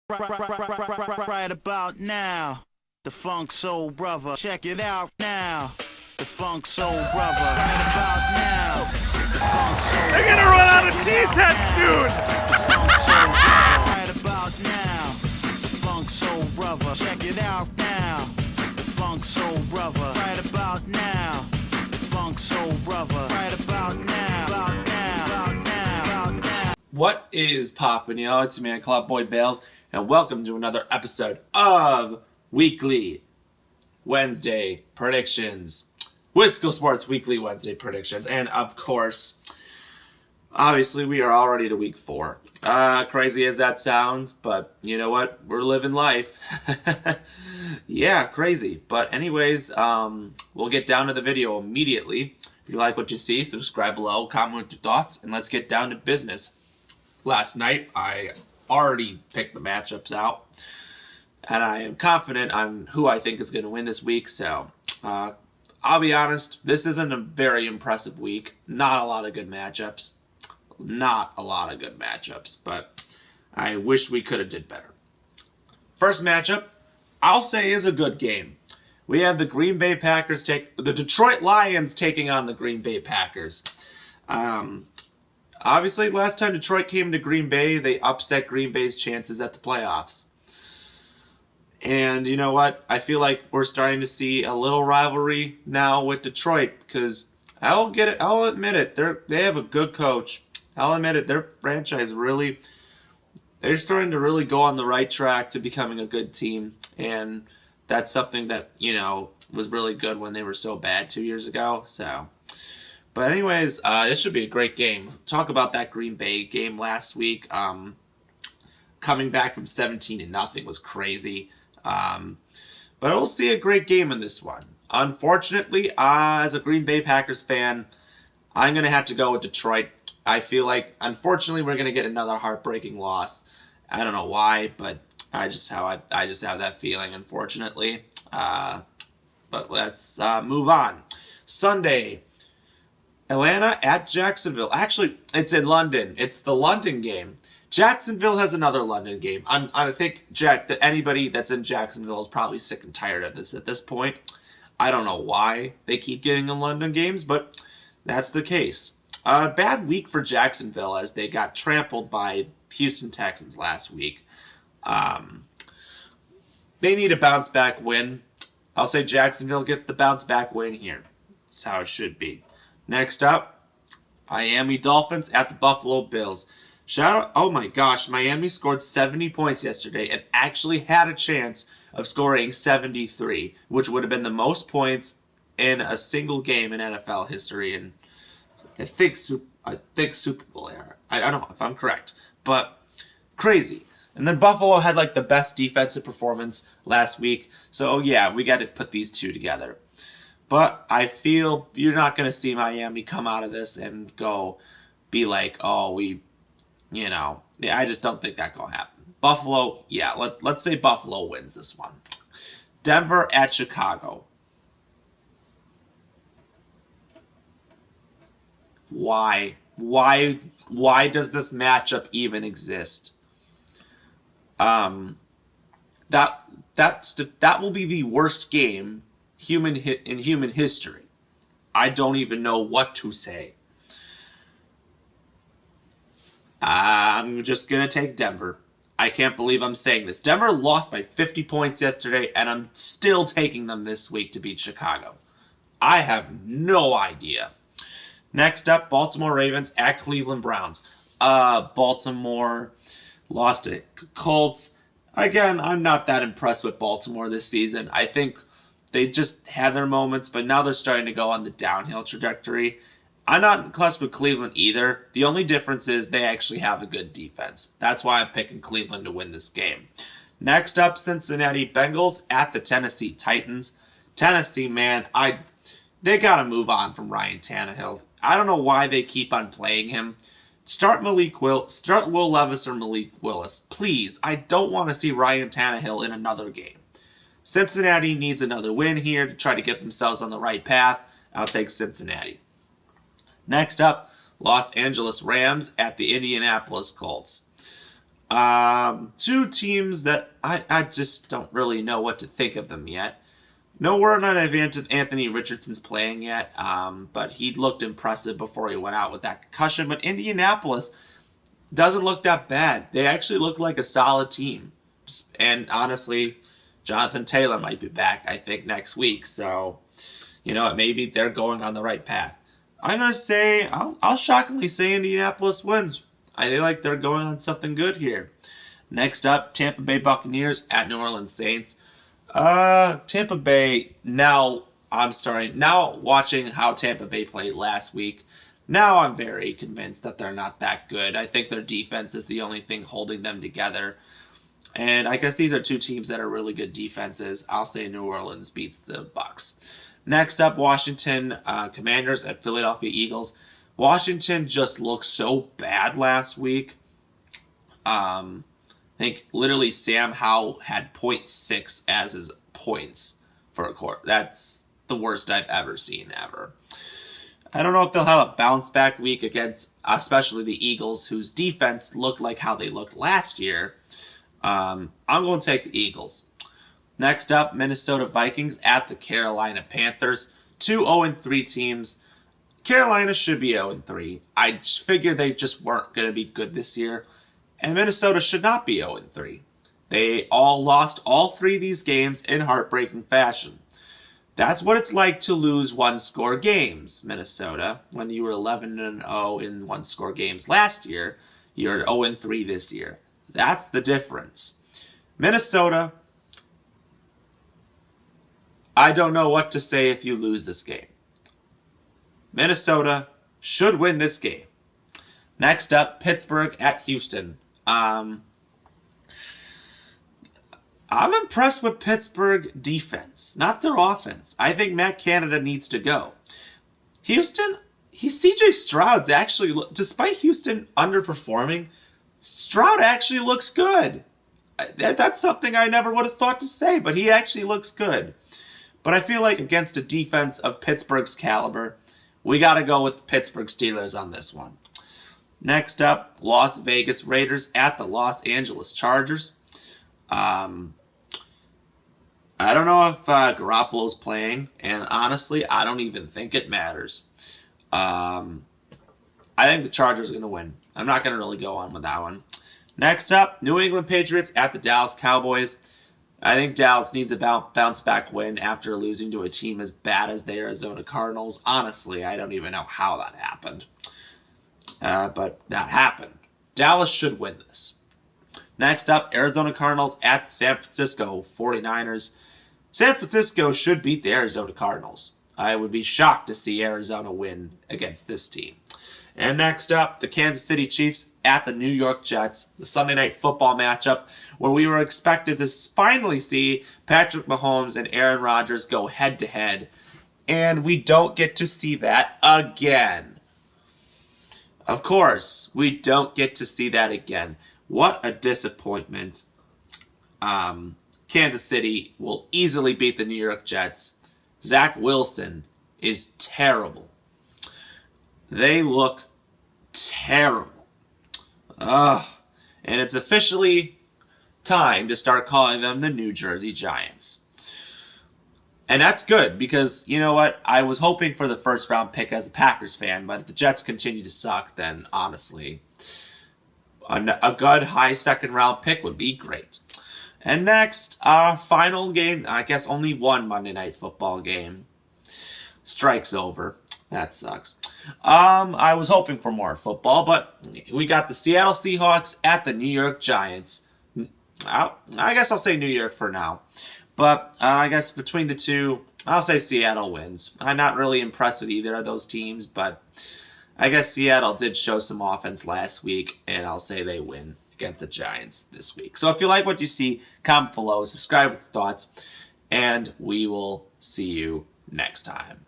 Right about now, the Funk Soul Brother. Check it out now. The Funk Soul Brother. Right about now, the Funk Soul They're gonna run out of cheeseheads soon! The Funk Soul Brother. Right about now, the Funk Soul Brother. Check it out now. The Funk Soul Brother. Right about now, the Funk Soul Brother. Right about now, about now, about now, about now. What is poppin', y'all? It's your man, Cloud Boy Bales, and welcome to another episode of Weekly Wednesday Predictions. Wisco Sports Weekly Wednesday Predictions. And, of course, obviously, we are already to week 4. Crazy as that sounds, but you know what? We're living life. Yeah, crazy. But anyways, we'll get down to the video immediately. If you like what you see, subscribe below, comment with your thoughts, and let's get down to business. Last night, I already picked the matchups out, and I am confident on who I think is going to win this week, so I'll be honest, this isn't a very impressive week. Not a lot of good matchups. But I wish we could have did better. First matchup, I'll say is a good game. We have the Green Bay Packers the Detroit Lions taking on the Green Bay Packers. Obviously, last time Detroit came to Green Bay, they upset Green Bay's chances at the playoffs. And you know what? I feel like we're starting to see a little rivalry now with Detroit because I'll admit it. They have a good coach. I'll admit it. Their franchise they're starting to really go on the right track to becoming a good team. And that's something that, was really good when they were so bad 2 years ago. But anyways, this should be a great game. Talk about that Green Bay game last week. Coming back from 17-0 was crazy. But we'll see a great game in this one. Unfortunately, as a Green Bay Packers fan, I'm going to have to go with Detroit. I feel like, unfortunately, we're going to get another heartbreaking loss. I don't know why, but I just have that feeling, unfortunately. But let's move on. Sunday, Atlanta at Jacksonville. Actually, it's in London. It's the London game. Jacksonville has another London game. I think that anybody that's in Jacksonville is probably sick and tired of this at this point. I don't know why they keep getting in London games, but that's the case. A bad week for Jacksonville as they got trampled by Houston Texans last week. They need a bounce-back win. I'll say Jacksonville gets the bounce-back win here. That's how it should be. Next up, Miami Dolphins at the Buffalo Bills. Oh my gosh, Miami scored 70 points yesterday and actually had a chance of scoring 73, which would have been the most points in a single game in NFL history, and I think Super Bowl era. I don't know if I'm correct, but crazy. And then Buffalo had the best defensive performance last week, so yeah, we got to put these two together. But I feel you're not going to see Miami come out of this and be like, I just don't think that's going to happen. Buffalo, yeah, let's say Buffalo wins this one. Denver at Chicago. Why? Why does this matchup even exist? That will be the worst game in human history. I don't even know what to say. I'm just going to take Denver. I can't believe I'm saying this. Denver lost by 50 points yesterday, and I'm still taking them this week to beat Chicago. I have no idea. Next up, Baltimore Ravens at Cleveland Browns. Baltimore lost to Colts. Again, I'm not that impressed with Baltimore this season. I think they just had their moments, but now they're starting to go on the downhill trajectory. I'm not impressed with Cleveland either. The only difference is they actually have a good defense. That's why I'm picking Cleveland to win this game. Next up, Cincinnati Bengals at the Tennessee Titans. Tennessee, man, they got to move on from Ryan Tannehill. I don't know why they keep on playing him. Start Will Levis or Malik Willis. Please, I don't want to see Ryan Tannehill in another game. Cincinnati needs another win here to try to get themselves on the right path. I'll take Cincinnati. Next up, Los Angeles Rams at the Indianapolis Colts. Two teams that I just don't really know what to think of them yet. No word on if Anthony Richardson's playing yet, but he looked impressive before he went out with that concussion. But Indianapolis doesn't look that bad. They actually look like a solid team. And honestly, Jonathan Taylor might be back, I think, next week. So, maybe they're going on the right path. I'm going to say, I'll shockingly say Indianapolis wins. I feel like they're going on something good here. Next up, Tampa Bay Buccaneers at New Orleans Saints. Tampa Bay, now watching how Tampa Bay played last week, now I'm very convinced that they're not that good. I think their defense is the only thing holding them together. And I guess these are two teams that are really good defenses. I'll say New Orleans beats the Bucs. Next up, Washington Commanders at Philadelphia Eagles. Washington just looked so bad last week. I think literally Sam Howell had 0.6 as his points for a quarter. That's the worst I've ever seen ever. I don't know if they'll have a bounce back week against especially the Eagles, whose defense looked like how they looked last year. I'm going to take the Eagles. Next up, Minnesota Vikings at the Carolina Panthers. Two 0-3 teams. Carolina should be 0-3. I figured they just weren't going to be good this year. And Minnesota should not be 0-3. They all lost all three of these games in heartbreaking fashion. That's what it's like to lose one-score games, Minnesota. When you were 11-0 in one-score games last year, you're 0-3 this year. That's the difference. Minnesota, I don't know what to say if you lose this game. Minnesota should win this game. Next up, Pittsburgh at Houston. I'm impressed with Pittsburgh defense, not their offense. I think Matt Canada needs to go. Houston, CJ Stroud's actually, despite Houston underperforming, Stroud actually looks good. That's something I never would have thought to say, but he actually looks good. But I feel like against a defense of Pittsburgh's caliber, we got to go with the Pittsburgh Steelers on this one. Next up, Las Vegas Raiders at the Los Angeles Chargers. I don't know if Garoppolo's playing, and honestly, I don't even think it matters. I think the Chargers are going to win. I'm not going to really go on with that one. Next up, New England Patriots at the Dallas Cowboys. I think Dallas needs a bounce back win after losing to a team as bad as the Arizona Cardinals. Honestly, I don't even know how that happened. But that happened. Dallas should win this. Next up, Arizona Cardinals at San Francisco 49ers. San Francisco should beat the Arizona Cardinals. I would be shocked to see Arizona win against this team. And next up, the Kansas City Chiefs at the New York Jets, the Sunday Night Football matchup, where we were expected to finally see Patrick Mahomes and Aaron Rodgers go head-to-head, and we don't get to see that again. Of course, we don't get to see that again. What a disappointment. Kansas City will easily beat the New York Jets. Zach Wilson is terrible. They look terrible. And it's officially time to start calling them the New Jersey Giants. And that's good because, you know what? I was hoping for the first round pick as a Packers fan, but if the Jets continue to suck, then honestly, a good high second round pick would be great. And next, our final game, I guess only one Monday Night Football game. Strike's over. That sucks. I was hoping for more football, but we got the Seattle Seahawks at the New York Giants. I guess I'll say New York for now. But I guess between the two, I'll say Seattle wins. I'm not really impressed with either of those teams, but I guess Seattle did show some offense last week, and I'll say they win against the Giants this week. So if you like what you see, comment below, subscribe with your thoughts, and we will see you next time.